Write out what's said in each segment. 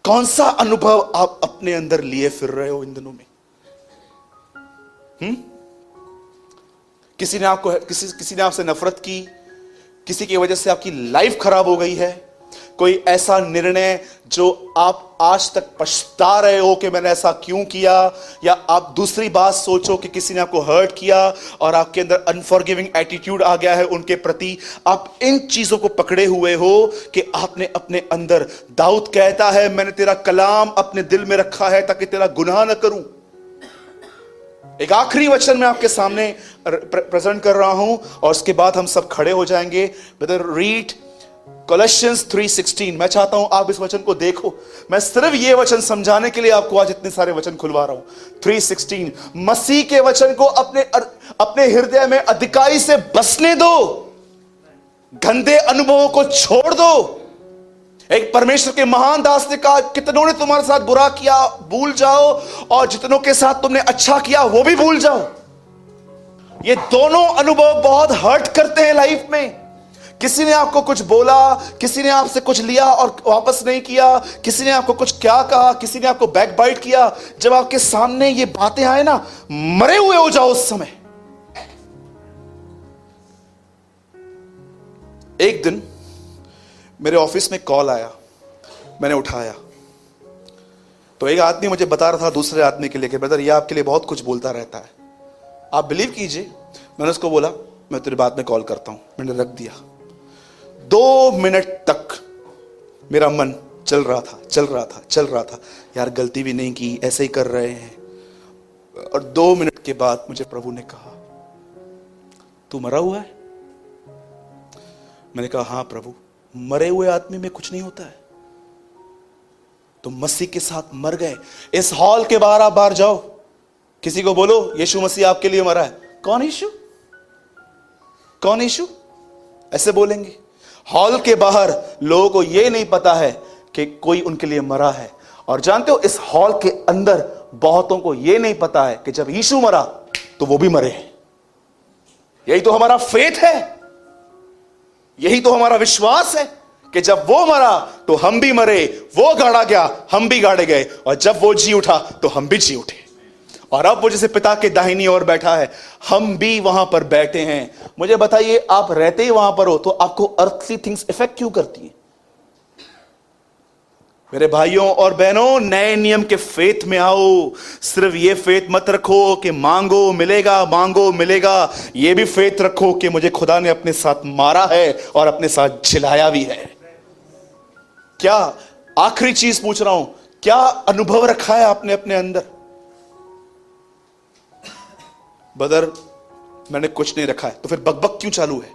कौन सा अनुभव आप अपने अंदर लिए फिर रहे हो इन दिनों में? किसी ने आपसे नफरत की, किसी की वजह से आपकी लाइफ खराब हो गई है, कोई ऐसा निर्णय जो आप आज तक पछता रहे हो कि मैंने ऐसा क्यों किया, या आप दूसरी बात सोचो कि किसी ने आपको हर्ट किया और आपके अंदर अनफॉरगिविंग एटीट्यूड आ गया है उनके प्रति। आप इन चीजों को पकड़े हुए हो कि आपने अपने अंदर, दाऊद कहता है मैंने तेरा कलाम अपने दिल में रखा है ताकि तेरा गुनाह न करूं। एक आखिरी वचन मैं आपके सामने प्रेजेंट कर रहा हूं और उसके बाद हम सब खड़े हो जाएंगे। Brother read Colossians 3:16। मैं चाहता हूं आप इस वचन को देखो। मैं सिर्फ ये वचन समझाने के लिए आपको आज इतने सारे वचन खुलवा रहा हूं। 3:16, मसीह के वचन को अपने हृदय में अधिकाई से बसने दो, गंदे अनुभवों को छोड़ दो। एक परमेश्वर के महान दास ने कहा, कितनों ने तुम्हारे साथ बुरा किया भूल जाओ, और जितनों के साथ तुमने अच्छा किया वो भी भूल जाओ। ये दोनों अनुभव बहुत हर्ट करते हैं लाइफ में। किसी ने आपको कुछ बोला, किसी ने आपसे कुछ लिया और वापस नहीं किया, किसी ने आपको कुछ क्या कहा, किसी ने आपको बैकबाइट किया। जब आपके सामने ये बातें आए ना, मरे हुए हो जाओ उस समय। एक दिन मेरे ऑफिस में कॉल आया, मैंने उठाया तो एक आदमी मुझे बता रहा था दूसरे आदमी के लिए कि ब्रदर ये आपके लिए बहुत कुछ बोलता रहता है। आप बिलीव कीजिए, मैंने उसको बोला मैं तेरे बाद में कॉल करता हूं। मैंने रख दिया। 2 मिनट तक मेरा मन चल रहा था, यार गलती भी नहीं की, ऐसे ही कर रहे हैं। और 2 मिनट के बाद मुझे प्रभु ने कहा, तू मरा हुआ है? मैंने कहा हाँ प्रभु, मरे हुए आदमी में कुछ नहीं होता है। तुम मसीह के साथ मर गए। इस हॉल के बाहर आप बाहर जाओ, किसी को बोलो यीशु मसीह आपके लिए मरा है। कौन यीशु? कौन यीशु? ऐसे बोलेंगे। हॉल के बाहर लोगों को यह नहीं पता है कि कोई उनके लिए मरा है। और जानते हो, इस हॉल के अंदर बहुतों को यह नहीं पता है कि जब यीशु मरा तो वो भी मरे। यही तो हमारा फेथ है, यही तो हमारा विश्वास है कि जब वो मरा तो हम भी मरे, वो गाड़ा गया हम भी गाड़े गए, और जब वो जी उठा तो हम भी जी उठे। और अब वो जैसे पिता के दाहिनी ओर बैठा है, हम भी वहां पर बैठे हैं। मुझे बताइए, आप रहते ही वहां पर हो तो आपको अर्थली थिंग्स इफेक्ट क्यों करती हैं? मेरे भाइयों और बहनों, नए नियम के फेथ में आओ। सिर्फ ये फेथ मत रखो कि मांगो मिलेगा, मांगो मिलेगा। ये भी फेथ रखो कि मुझे खुदा ने अपने साथ मारा है और अपने साथ जिलाया भी है। क्या, आखिरी चीज पूछ रहा हूं, क्या अनुभव रखा है आपने अपने अंदर? ब्रदर मैंने कुछ नहीं रखा है, तो फिर बकबक क्यों चालू है?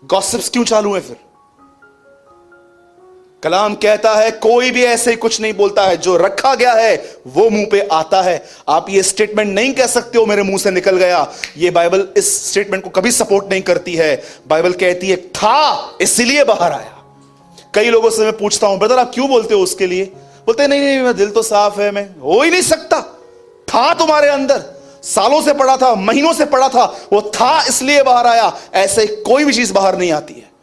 गॉसिप्स क्यों चालू है? फिर कलाम कहता है कोई भी ऐसे ही कुछ नहीं बोलता है, जो रखा गया है वो मुंह पे आता है। आप ये स्टेटमेंट नहीं कह सकते हो मेरे मुंह से निकल गया। ये बाइबल इस स्टेटमेंट को कभी सपोर्ट नहीं करती है। बाइबल कहती है था इसलिए बाहर आया। कई लोगों से मैं पूछता हूं, ब्रदर आप क्यों बोलते हो उसके लिए? बोलते हैं नहीं नहीं, मेरा दिल तो साफ है, मैं हो ही नहीं सकता। था तुम्हारे अंदर, सालों से पड़ा था, महीनों से पड़ा था, वो था इसलिए बाहर आया। ऐसे कोई भी चीज बाहर नहीं आती है।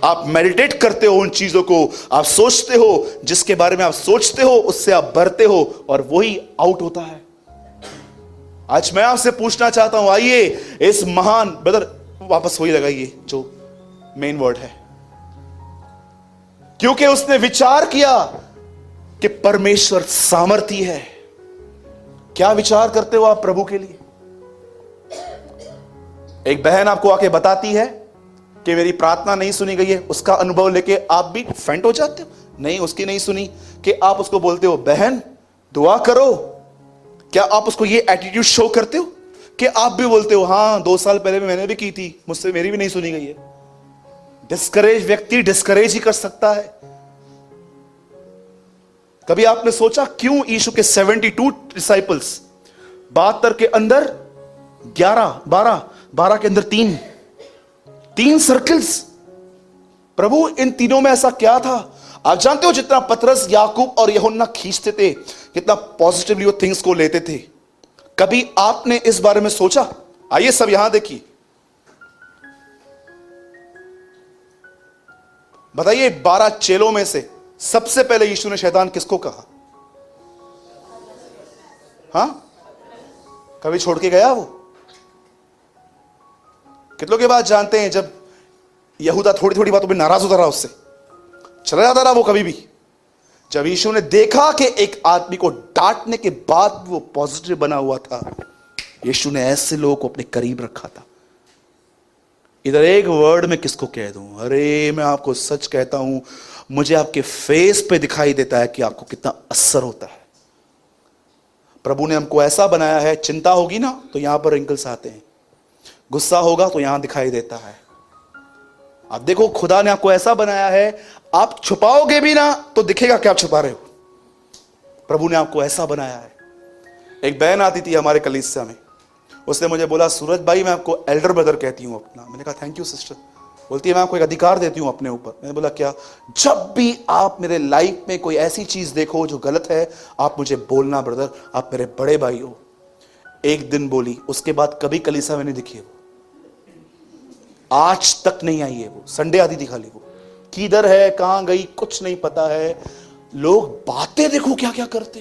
आप मेडिटेट करते हो उन चीजों को, आप सोचते हो, जिसके बारे में आप सोचते हो उससे आप भरते हो, और वही आउट होता है। आज मैं आपसे पूछना चाहता हूं, आइए इस महान, ब्रदर वापस वही लगाइए जो मेन वर्ड है, क्योंकि उसने विचार किया कि परमेश्वर सामर्थी है। क्या विचार करते हो आप प्रभु के लिए? एक बहन आपको आके बताती है कि मेरी प्रार्थना नहीं सुनी गई है, उसका अनुभव लेके आप भी फेंट हो जाते हो। नहीं, उसकी नहीं सुनी कि आप उसको बोलते हो बहन दुआ करो। क्या आप उसको ये एटीट्यूड शो करते हो कि आप भी बोलते हो हाँ 2 साल पहले मैंने भी की थी, मुझसे मेरी भी नहीं सुनी गई है? डिस्करेज व्यक्ति डिस्करेज ही कर सकता है। कभी आपने सोचा क्यों यीशु के 72 डिसाइपल्स, 72 के अंदर 11, 12 के अंदर 3 सर्कल्स? प्रभु इन तीनों में ऐसा क्या था? आप जानते हो जितना पतरस, याकूब और यूहन्ना खींचते थे, कितना पॉजिटिवली वो थिंग्स को लेते थे। कभी आपने इस बारे में सोचा? आइए सब यहां देखिए, बताइए 12 चेलों में से सबसे पहले यीशु ने शैतान किसको कहा? हां, कभी छोड़ के गया वो? कितनों के बात जानते हैं जब यहूदा थोड़ी थोड़ी बातों में नाराज होता रहा, उससे चला जाता रहा वो कभी भी। जब यीशु ने देखा कि एक आदमी को डांटने के बाद वो पॉजिटिव बना हुआ था, यीशु ने ऐसे लोगों को अपने करीब रखा था। इधर एक वर्ड में किसको कह दूं, अरे मैं आपको सच कहता हूं, मुझे आपके फेस पे दिखाई देता है कि आपको कितना असर होता है। प्रभु ने हमको ऐसा बनाया है, चिंता होगी ना तो यहां पर रिंकल्स आते हैं, गुस्सा होगा तो यहां दिखाई देता है। आप देखो, खुदा ने आपको ऐसा बनाया है, आप छुपाओगे भी ना तो दिखेगा कि आप छुपा रहे हो। प्रभु ने आपको ऐसा बनाया है। एक बहन आती थी हमारे कलीसिया में, उसने मुझे बोला, सूरज भाई मैं आपको एल्डर ब्रदर कहती हूं अपना। मैंने कहा थैंक यू सिस्टर। बोलती है मैं आपको एक अधिकार देती हूं अपने ऊपर। मैंने बोला क्या? जब भी आप मेरे लाइफ में कोई ऐसी चीज देखो जो गलत है, आप मुझे बोलना ब्रदर, आप मेरे बड़े भाई हो। एक दिन बोली, उसके बाद कभी कलीसिया में नहीं दिखी है वो, आज तक नहीं आई है वो। संडे आती थी खाली वो, किधर है, कहां गई, कुछ नहीं पता है। लोग बातें देखो क्या क्या करते।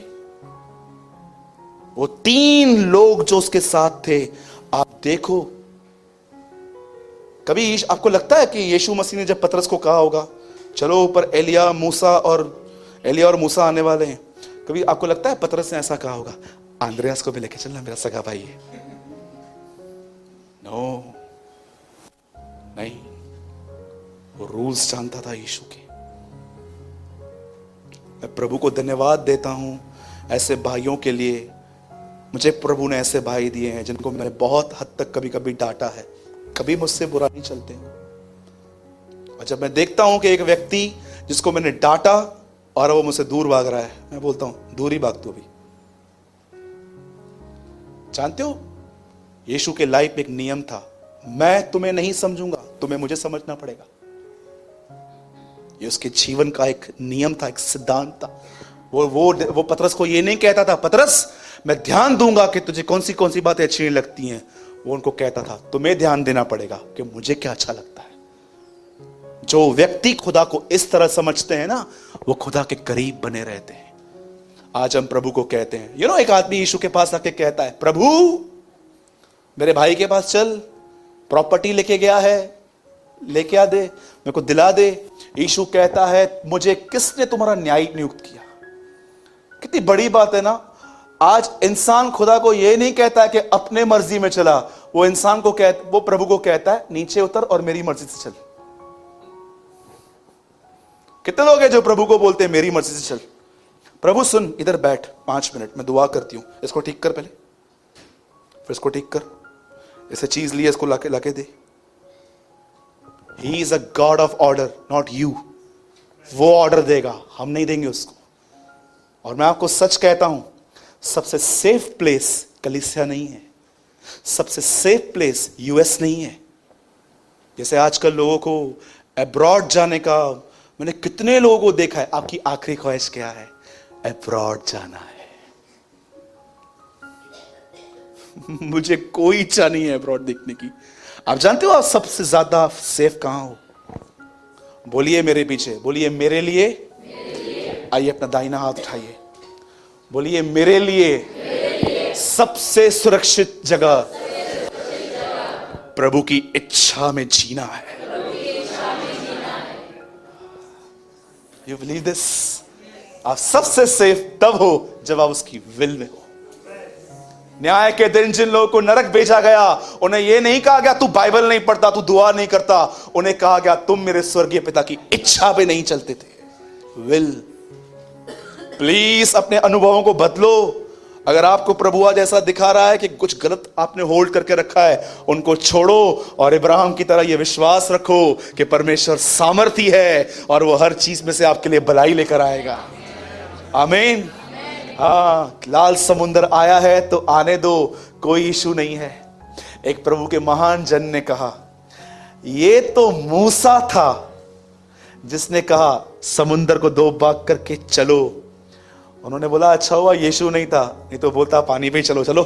वो 3 लोग जो उसके साथ थे, आप देखो, कभी आपको लगता है कि यीशु मसीह ने जब पतरस को कहा होगा चलो ऊपर एलिया और मूसा आने वाले हैं, कभी आपको लगता है पतरस ने ऐसा कहा होगा आंद्रेयास को भी लेके चलना, मेरा सगा भाई है? नो, नहीं, वो रूल्स जानता था यीशु के। मैं प्रभु को धन्यवाद देता हूं ऐसे भाइयों के लिए। मुझे प्रभु ने ऐसे भाई दिए हैं जिनको मैंने बहुत हद तक कभी कभी डांटा है, कभी मुझसे बुरा नहीं चलते। और जब मैं देखता हूं कि एक व्यक्ति जिसको मैंने डांटा और वो मुझसे दूर भाग रहा है, मैं बोलता हूं दूर ही भाग तू अभी। जानते हो, यीशु के लाइफ में एक नियम था, मैं तुम्हें नहीं समझूंगा, तुम्हें मुझे समझना पड़ेगा। ये उसके जीवन का एक नियम था, एक सिद्धांत था। वो पतरस को ये नहीं कहता था पतरस मैं ध्यान दूंगा कि तुझे कौन सी बातें अच्छी नहीं लगती हैं। वो उनको कहता था तुम्हें ध्यान देना पड़ेगा कि मुझे क्या अच्छा लगता है। जो व्यक्ति खुदा को इस तरह समझते हैं ना, वो खुदा के करीब बने रहते हैं। आज हम प्रभु को कहते हैं, एक आदमी यीशु के पास आके कहता है, प्रभु मेरे भाई के पास चल, प्रॉपर्टी लेके गया है, लेके आ दे, मेरे को दिला दे। यीशु कहता है मुझे किसने तुम्हारा न्यायिक नियुक्त किया? कितनी बड़ी बात है ना। आज इंसान खुदा को यह नहीं कहता है कि अपने मर्जी में चला, वो इंसान को वो प्रभु को कहता है नीचे उतर और मेरी मर्जी से चल। कितने लोग हैं जो प्रभु को बोलते हैं मेरी मर्जी से चल? प्रभु सुन, इधर बैठ 5 मिनट, मैं दुआ करती हूं, इसको ठीक कर पहले, फिर इसको ठीक कर, इसे चीज ली, इसको लाके दे। He is a god of order, not you. वो ऑर्डर देगा, हम नहीं देंगे उसको। और मैं आपको सच कहता हूं, सबसे सेफ प्लेस कलीसिया नहीं है, सबसे सेफ प्लेस यूएस नहीं है। जैसे आजकल लोगों को अब्रॉड जाने का, मैंने कितने लोगों को देखा है, आपकी आखिरी ख्वाहिश क्या है? अब्रॉड जाना है। मुझे कोई इच्छा नहीं है अब्रॉड देखने की। आप जानते हो आप सबसे ज्यादा सेफ कहां हो? बोलिए मेरे पीछे, बोलिए मेरे लिए। आइए अपना दाहिना हाथ उठाइए, बोलिए मेरे लिए सबसे सुरक्षित जगह प्रभु की इच्छा में जीना है। You believe this? आप सबसे सेफ तब हो जब आप उसकी विल में हो। न्याय के दिन जिन लोगों को नरक भेजा गया, उन्हें यह नहीं कहा गया तू बाइबल नहीं पढ़ता, तू दुआ नहीं करता, उन्हें कहा गया तुम मेरे स्वर्गीय पिता की इच्छा पे नहीं चलते थे। विल। प्लीज अपने अनुभवों को बदलो। अगर आपको प्रभु आज ऐसा दिखा रहा है कि कुछ गलत आपने होल्ड करके रखा है, उनको छोड़ो और इब्राहिम की तरह यह विश्वास रखो कि परमेश्वर सामर्थी है और वो हर चीज में से आपके लिए भलाई लेकर आएगा। आमीन। हाँ, लाल समुंदर आया है तो आने दो, कोई इशू नहीं है। एक प्रभु के महान जन ने कहा, ये तो मूसा था जिसने कहा समुंदर को 2 भाग करके चलो। उन्होंने बोला अच्छा हुआ यीशु नहीं था, नहीं तो बोलता पानी पे ही चलो चलो।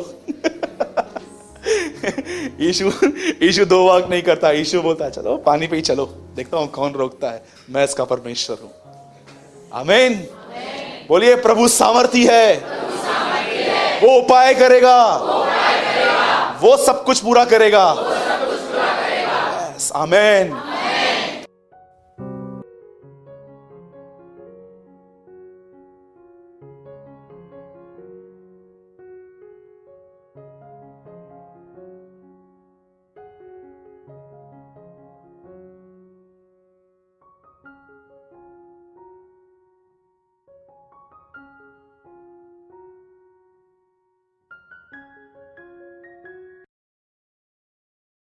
यीशु 2 भाग नहीं करता, यीशु बोलता चलो पानी पे ही चलो, देखता हूं कौन रोकता है, मैं इसका परमेश्वर हूं। आमीन। बोलिए प्रभु सामर्थी है, वो उपाय करेगा, वो सब कुछ पूरा करेगा। आमीन।